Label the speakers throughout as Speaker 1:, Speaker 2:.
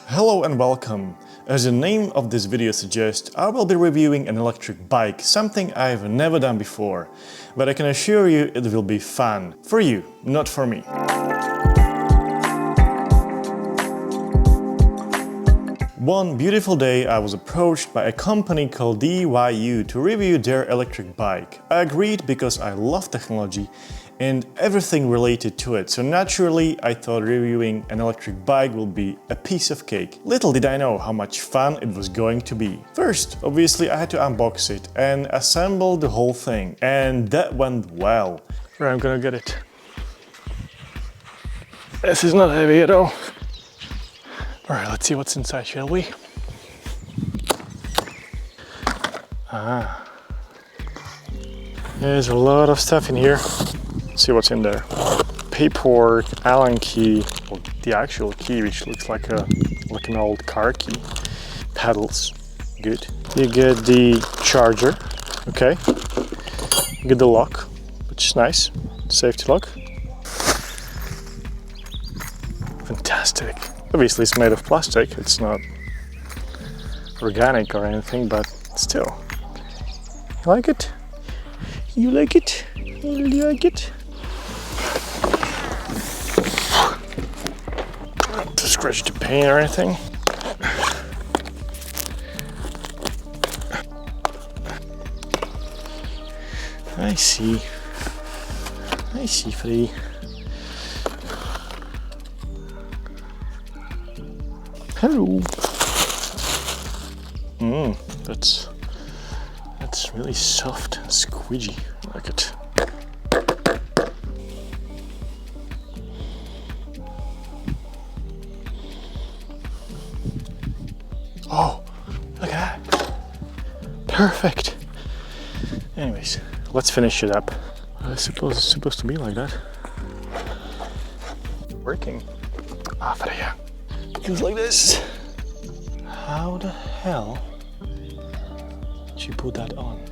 Speaker 1: Hello and welcome. As the name of this video suggests, I will be reviewing an electric bike, something I've never done before. But I can assure you it will be fun. For you, not for me. One beautiful day I was approached by a company called DYU to review their electric bike. I agreed because I love technology and everything related to it, so naturally I thought reviewing an electric bike will be a piece of cake. Little did I know how much fun it was going to be. First, obviously I had to unbox it and assemble the whole thing, and that went well. Right, I'm gonna get it. This is not heavy at all. Alright, let's see what's inside, shall we? There's a lot of stuff in here. Let's see what's in there. Paperwork, Allen key, well, the actual key, which looks like an old car key. Pedals, good. You get the charger, okay. You get the lock, which is nice. Safety lock. Fantastic. Obviously it's made of plastic, it's not organic or anything, but still. You like it? You like it? You like it? Not to scratch the paint or anything. I see, Freddy. Hello. That's really soft and squidgy. I like it. Oh, look at that. Perfect. Anyways, let's finish it up. I suppose it's supposed to be like that. Working. Freya. Goes like this. How the hell did you put that on?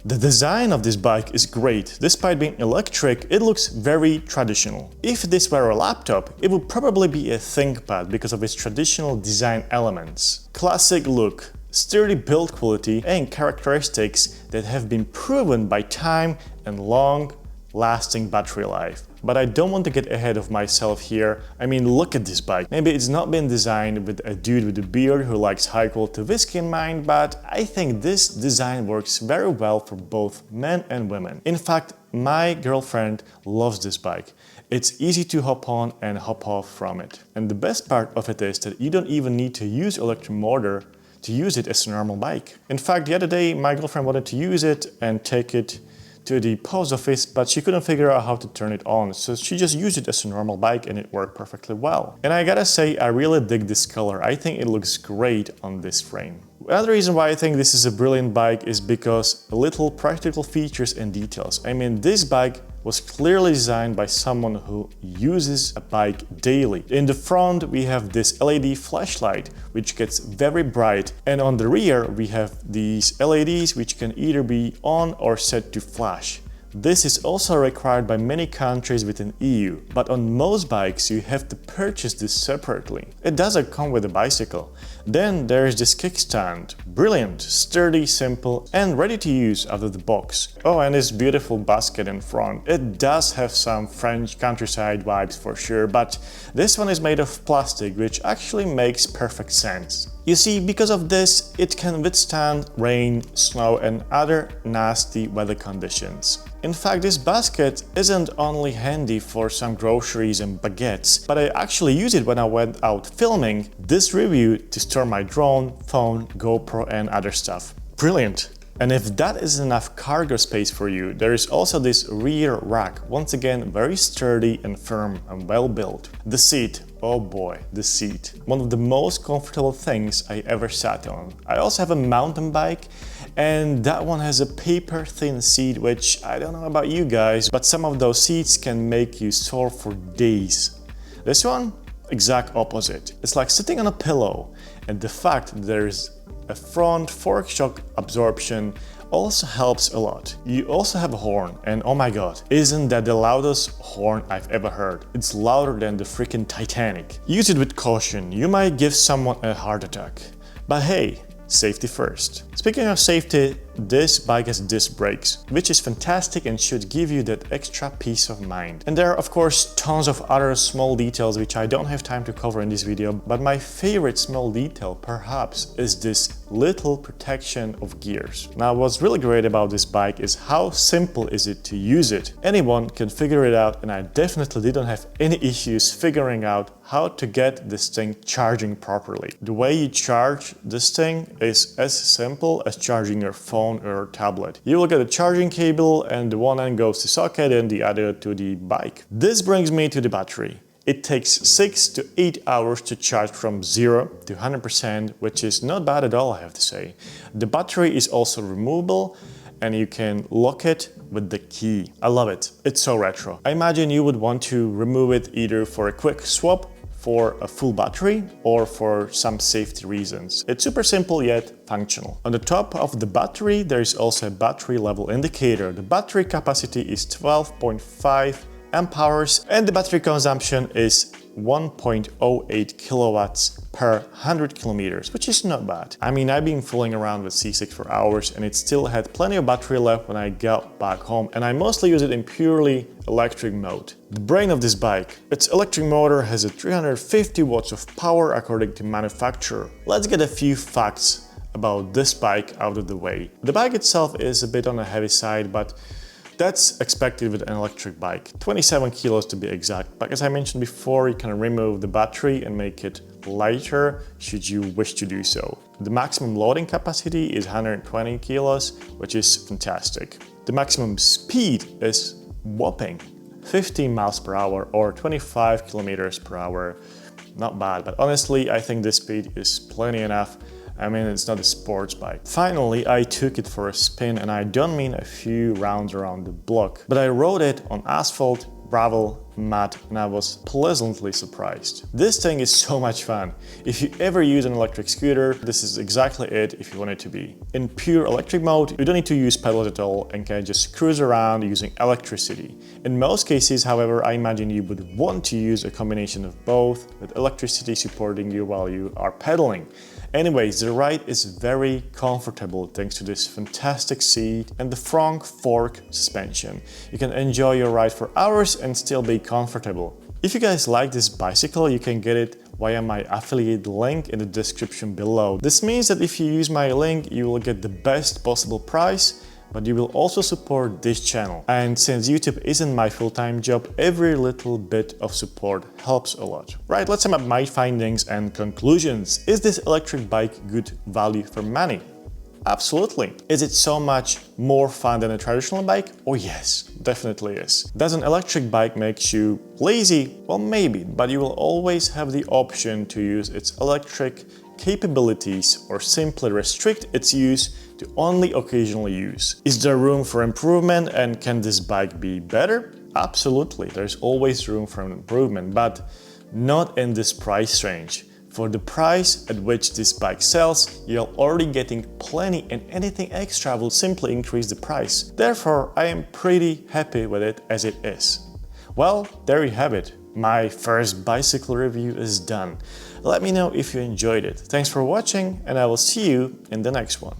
Speaker 1: The design of this bike is great. Despite being electric, it looks very traditional. If this were a laptop, it would probably be a ThinkPad because of its traditional design elements. Classic look, sturdy build quality and characteristics that have been proven by time and long-lasting battery life. But I don't want to get ahead of myself here. I mean, look at this bike. Maybe it's not been designed with a dude with a beard who likes high-quality whiskey in mind, but I think this design works very well for both men and women. In fact, my girlfriend loves this bike. It's easy to hop on and hop off from it. And the best part of it is that you don't even need to use electric motor to use it as a normal bike. In fact, the other day my girlfriend wanted to use it and take it to the post office, but she couldn't figure out how to turn it on, so she just used it as a normal bike and it worked perfectly well. And I gotta say, I really dig this color. I think it looks great on this frame. Another reason why I think this is a brilliant bike is because little practical features and details. I mean, this bike was clearly designed by someone who uses a bike daily. In the front we have this LED flashlight which gets very bright, and on the rear we have these LEDs which can either be on or set to flash. This is also required by many countries within EU, but on most bikes you have to purchase this separately. It doesn't come with a bicycle. Then there's this kickstand. Brilliant, sturdy, simple and ready to use out of the box. Oh, and this beautiful basket in front. It does have some French countryside vibes for sure, but this one is made of plastic, which actually makes perfect sense. You see, because of this, it can withstand rain, snow and other nasty weather conditions. In fact, this basket isn't only handy for some groceries and baguettes, but I actually use it when I went out filming this review to store my drone, phone, GoPro and other stuff. Brilliant! And if that is enough cargo space for you, there is also this rear rack, once again very sturdy and firm and well built. The seat, oh boy, the seat. One of the most comfortable things I ever sat on. I also have a mountain bike and that one has a paper thin seat, which I don't know about you guys, but some of those seats can make you sore for days. This one, exact opposite. It's like sitting on a pillow, and the fact that there's a front fork shock absorption also helps a lot. You also have a horn, and oh my god, isn't that the loudest horn I've ever heard? It's louder than the freaking Titanic. Use it with caution, you might give someone a heart attack. But hey, safety first. Speaking of safety, this bike has disc brakes, which is fantastic and should give you that extra peace of mind. And there are of course tons of other small details which I don't have time to cover in this video, but my favorite small detail perhaps is this little protection of gears. Now what's really great about this bike is how simple is it to use it. Anyone can figure it out, and I definitely didn't have any issues figuring out how to get this thing charging properly. The way you charge this thing is as simple as charging your phone or tablet. You will get a charging cable, and the one end goes to socket and the other to the bike. This brings me to the battery. It takes 6 to 8 hours to charge from 0 to 100%, which is not bad at all, I have to say. The battery is also removable, and you can lock it with the key. I love it. It's so retro. I imagine you would want to remove it either for a quick swap, for a full battery, or for some safety reasons. It's super simple yet functional. On the top of the battery there is also a battery level indicator. The battery capacity is 12.5 amp hours and the battery consumption is 1.08 kilowatts per 100 kilometers, which is not bad. I mean, I've been fooling around with C6 for hours and it still had plenty of battery left when I got back home, and I mostly use it in purely electric mode. The brain of this bike. Its electric motor has a 350 watts of power according to manufacturer. Let's get a few facts about this bike out of the way. The bike itself is a bit on the heavy side, but that's expected with an electric bike, 27 kilos to be exact. But as I mentioned before, you can remove the battery and make it lighter should you wish to do so. The maximum loading capacity is 120 kilos, which is fantastic. The maximum speed is whopping 15 miles per hour or 25 kilometers per hour. Not bad, but honestly, I think this speed is plenty enough. I mean, it's not a sports bike. Finally, I took it for a spin, and I don't mean a few rounds around the block, but I rode it on asphalt, gravel, mud, and I was pleasantly surprised. This thing is so much fun. If you ever use an electric scooter, this is exactly it if you want it to be. In pure electric mode, you don't need to use pedals at all and can just cruise around using electricity. In most cases, however, I imagine you would want to use a combination of both, with electricity supporting you while you are pedaling. Anyways, the ride is very comfortable thanks to this fantastic seat and the front fork suspension. You can enjoy your ride for hours and still be comfortable. If you guys like this bicycle, you can get it via my affiliate link in the description below. This means that if you use my link, you will get the best possible price, but you will also support this channel. And since YouTube isn't my full-time job, every little bit of support helps a lot. Right, let's sum up my findings and conclusions. Is this electric bike good value for money? Absolutely. Is it so much more fun than a traditional bike? Oh yes, definitely is. Does an electric bike make you lazy? Well, maybe, but you will always have the option to use its electric capabilities or simply restrict its use to only occasional use. Is there room for improvement, and can this bike be better? Absolutely, there's always room for improvement, but not in this price range. For the price at which this bike sells, you're already getting plenty, and anything extra will simply increase the price. Therefore, I am pretty happy with it as it is. Well, there you have it. My first bicycle review is done. Let me know if you enjoyed it. Thanks for watching, and I will see you in the next one.